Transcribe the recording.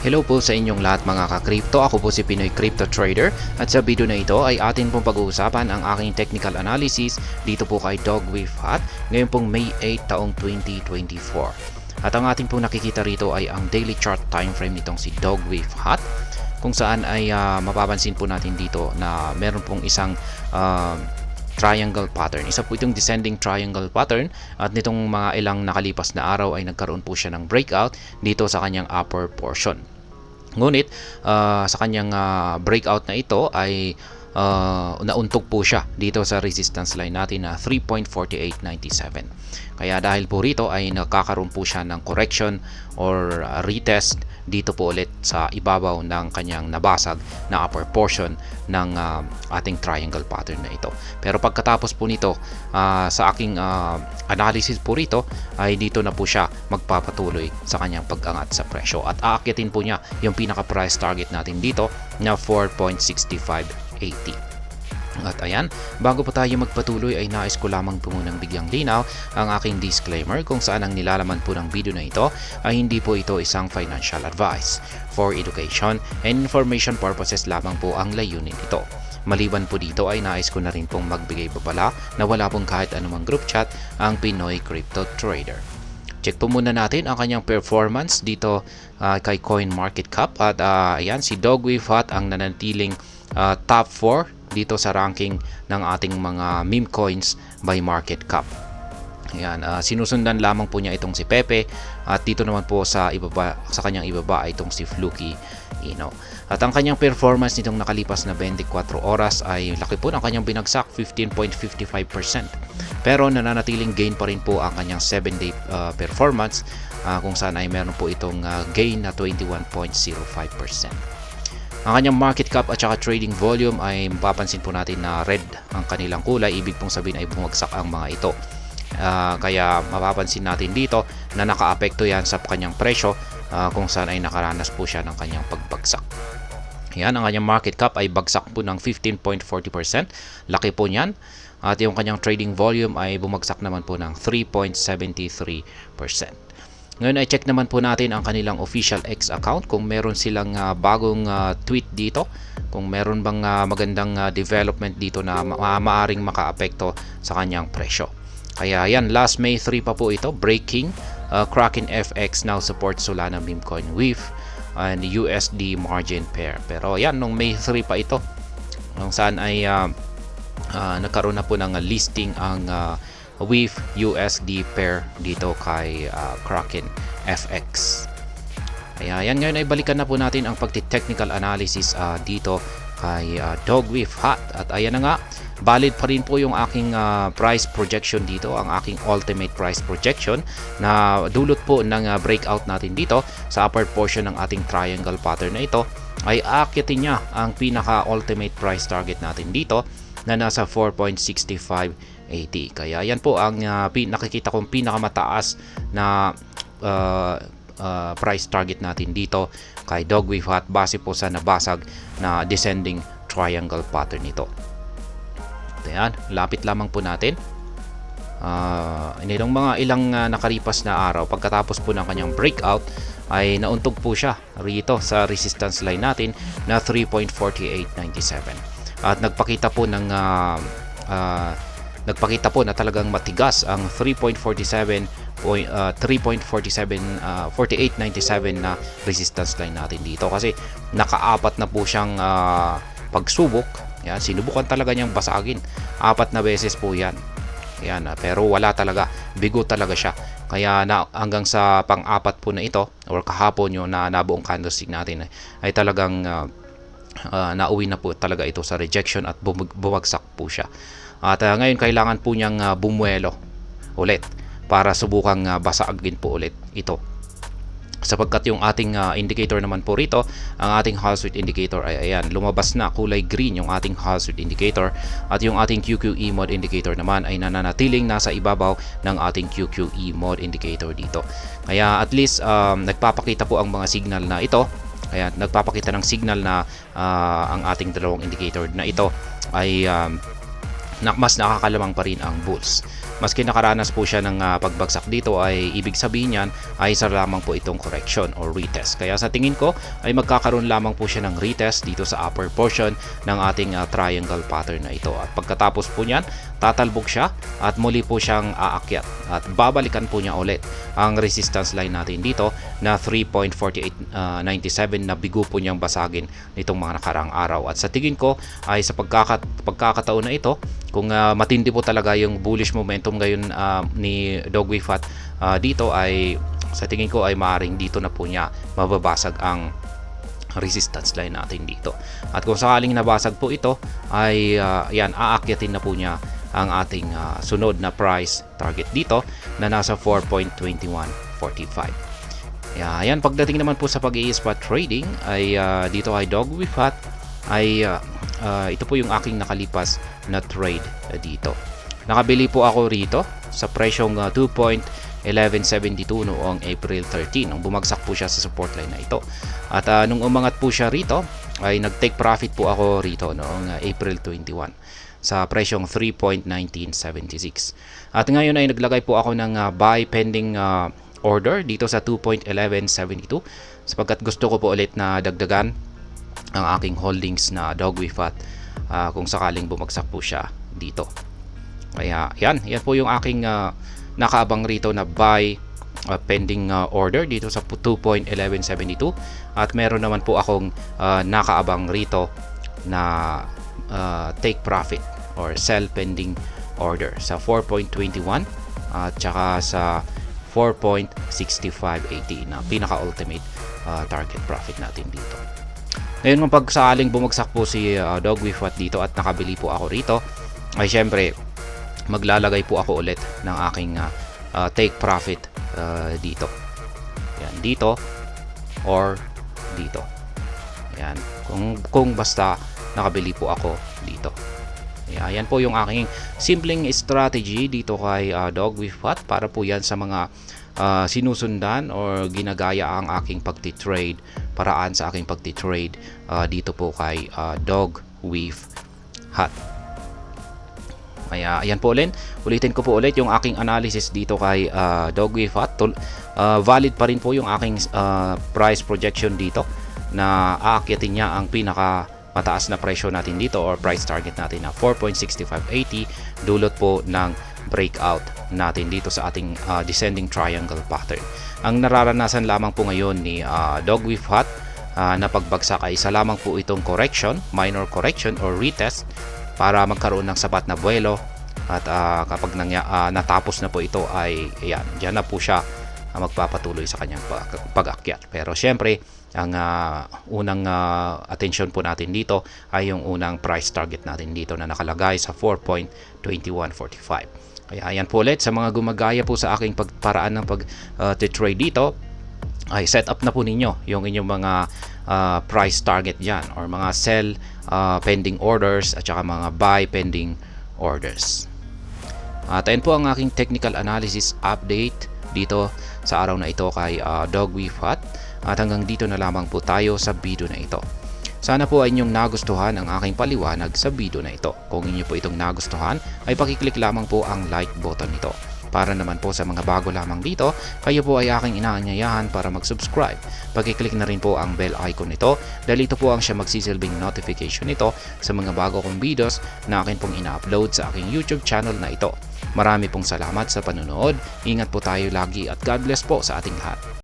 Hello po sa inyong lahat mga ka-crypto. Ako po si Pinoy Crypto Trader at sa video na ito ay atin pong pag-uusapan ang aking technical analysis dito po kay Dogwiffe Hut ngayon pong May 8 taong 2024. At ang ating pong nakikita rito ay ang daily chart time frame nitong si Dogwiffe Hut kung saan ay mapapansin po natin dito na meron pong isang triangle pattern. Isa po itong descending triangle pattern at nitong mga ilang nakalipas na araw ay nagkaroon po siya ng breakout dito sa kanyang upper portion. Ngunit sa kanyang breakout na ito ay nauntog po siya dito sa resistance line natin na 3.4897. Kaya dahil po rito ay nakakaroon po siya ng correction or retest dito po ulit sa ibabaw ng kanyang nabasag na upper portion ng ating triangle pattern na ito. Pero pagkatapos po nito sa aking analysis po rito ay dito na po siya magpapatuloy sa kanyang pag-angat sa presyo at aakyatin po niya yung pinaka price target natin dito na 4.6580. At ayan, bago pa tayo magpatuloy ay nais ko lamang po munang bigyang linaw ang aking disclaimer kung saan ang nilalaman po ng video na ito ay hindi po ito isang financial advice. For education and information purposes lamang po ang layunin nito. Maliban po dito ay nais ko na rin pong magbigay babala na wala pong kahit anumang group chat ang Pinoy Crypto Trader. Check po muna natin ang kanyang performance dito kay CoinMarketCap at ayan, si Dogwiffe Hut ang nanatiling top 4 dito sa ranking ng ating mga meme coins by market cap. Ayan, sinusundan lamang po niya itong si Pepe at dito naman po sa ibaba, sa kanyang ibaba ay itong si Fluky Ino. At ang kanyang performance nitong nakalipas na 24 oras ay laki po ng kanyang binagsak, 15.55%. Pero nananatiling gain pa rin po ang kanyang 7-day performance kung saan ay meron po itong gain na 21.05%. Ang kanyang market cap at saka trading volume ay mapapansin po natin na red ang kanilang kulay. Ibig pong sabihin ay bumagsak ang mga ito. Kaya mapapansin natin dito na nakaapekto yan sa kanyang presyo kung saan ay nakaranas po siya ng kanyang pagbagsak. Yan, ang kanyang market cap ay bagsak po ng 15.40%. Laki po niyan. At yung kanyang trading volume ay bumagsak naman po ng 3.73%. Ngayon ay check naman po natin ang kanilang official X account kung meron silang bagong tweet dito, kung meron bang magandang development dito na maaring makaapekto sa kanyang presyo. Kaya yan, last May 3 pa po ito, breaking, Kraken FX now supports Solana meme coin with and USD margin pair. Pero yan, nung May 3 pa ito, kung saan ay nagkaroon na po ng listing ang with USD pair dito kay Kraken FX. Kaya yan, ngayon ay balikan na po natin ang pagti-technical analysis dito kay Dogwiffe Hut. At ayan na nga, valid pa rin po yung aking price projection dito, ang aking ultimate price projection na dulot po ng breakout natin dito sa upper portion ng ating triangle pattern na ito ay aakyatin niya ang pinaka ultimate price target natin dito na nasa 4.6580. Kaya yan po ang nakikita kong pinakamataas na price target natin dito kay Dogwiffe Hut base po sa nabasag na descending triangle pattern nito. Ayan, lapit lamang po natin. Nitong mga ilang nakalipas na araw pagkatapos po ng kanyang breakout ay nauntog po siya rito sa resistance line natin na 3.4897. At nagpakita po na talagang matigas ang 3.4897 na resistance line natin dito kasi nakaapat na po siyang pagsubok. Yan, sinubukan talaga niyang basagin. 4 na beses po yan. Yan, pero wala talaga. Bigo talaga siya. Kaya hanggang sa pang-apat po na ito or kahapon yung na nabuong candlestick natin ay talagang nauwi na po talaga ito sa rejection at bumagsak po siya. At ngayon kailangan po niyang bumuelo ulit para subukang basagin po ulit ito. Sapagkat yung ating indicator naman po rito, ang ating Hall Street indicator ay ayan, lumabas na kulay green yung ating Hall Street indicator at yung ating QQE mode indicator naman ay nananatiling nasa ibabaw ng ating QQE mode indicator dito. Kaya at least nagpapakita po ang mga signal na ito. Kaya nagpapakita ng signal na ang ating dalawang indicator na ito ay mas nakakalamang pa rin ang bulls. Maski nakaranas po siya ng pagbagsak dito, ay ibig sabihin niyan ay isa lamang po itong correction or retest. Kaya sa tingin ko ay magkakaroon lamang po siya ng retest dito sa upper portion ng ating triangle pattern na ito. At pagkatapos po niyan, tatalbog siya at muli po siyang aakyat at babalikan po niya ulit ang resistance line natin dito na 3.4897 na bigo po niyang basagin nitong mga nakaraang araw. At sa tingin ko ay sa pagkakataon na ito, kung matindi po talaga yung bullish momentum ngayon ni Dogway Fat dito, ay sa tingin ko ay maaaring dito na po niya mababasag ang resistance line natin dito. At kung sakaling nabasag po ito, ay yan, aakyatin na po niya ang ating sunod na price target dito na nasa 4.2145. Yan, pagdating naman po sa pag-i-spot trading ay dito ay Dogway Fat ay ito po yung aking nakalipas na trade dito. Nakabili po ako rito sa presyong 2.1172 noong April 13 nung bumagsak po siya sa support line na ito. At nung umangat po siya rito ay nag-take profit po ako rito noong April 21 sa presyong 3.1976. At ngayon ay naglagay po ako ng buy pending order dito sa 2.1172 sapagkat gusto ko po ulit na dagdagan ang aking holdings na Dogway Fat kung sakaling bumagsak po siya dito. Kaya yan po yung aking nakaabang rito na buy pending order dito sa 2.1172 at meron naman po akong nakaabang rito na take profit or sell pending order sa 4.21 at saka sa 4.6580 na pinaka ultimate target profit natin dito. Ngayon pag sakaling bumagsak po si Dogway Fat dito at nakabili po ako rito, ay syempre maglalagay po ako ulit ng aking take profit dito. Yan, dito or dito. Yan, kung basta nakabili po ako dito. Yan po yung aking simpleng strategy dito kay Dogway Fat para po yan sa mga sinusundan or ginagaya ang aking pagti-trade, paraan sa aking pagti-trade dito po kay Dogway Fat. Kaya ayan po ulitin ko po ulit yung aking analysis dito kay Dogway Fat. Valid pa rin po yung aking price projection dito na aakyatin niya ang pinaka mataas na presyo natin dito or price target natin na 4.6580 dulot po ng breakout natin dito sa ating descending triangle pattern. Ang nararanasan lamang po ngayon ni Dogway Fat na pagbagsak ay isa lamang po itong correction, minor correction or retest para magkaroon ng sapat na buwelo at kapag natapos na po ito ay ayan, dyan na po siya magpapatuloy sa kanyang pag-akyat. Pero syempre ang unang attention po natin dito ay yung unang price target natin dito na nakalagay sa 4.2145. Kaya ayan po ulit, sa mga gumagaya po sa aking paraan ng pag-trade dito, ay set up na po ninyo yung inyong mga price target dyan or mga sell pending orders at saka mga buy pending orders. At ayan po ang aking technical analysis update dito sa araw na ito kay Dogway Fat. At hanggang dito na lamang po tayo sa video na ito. Sana po ay inyong nagustuhan ang aking paliwanag sa video na ito. Kung inyo po itong nagustuhan, ay pakiclick lamang po ang like button nito. Para naman po sa mga bago lamang dito, kayo po ay aking inaanyayahan para mag-subscribe. Pakiclick na rin po ang bell icon nito dahil ito po ang siya magsisilbing notification nito sa mga bago kong videos na akin pong ina-upload sa aking YouTube channel na ito. Marami pong salamat sa panonood. Ingat po tayo lagi at God bless po sa ating lahat.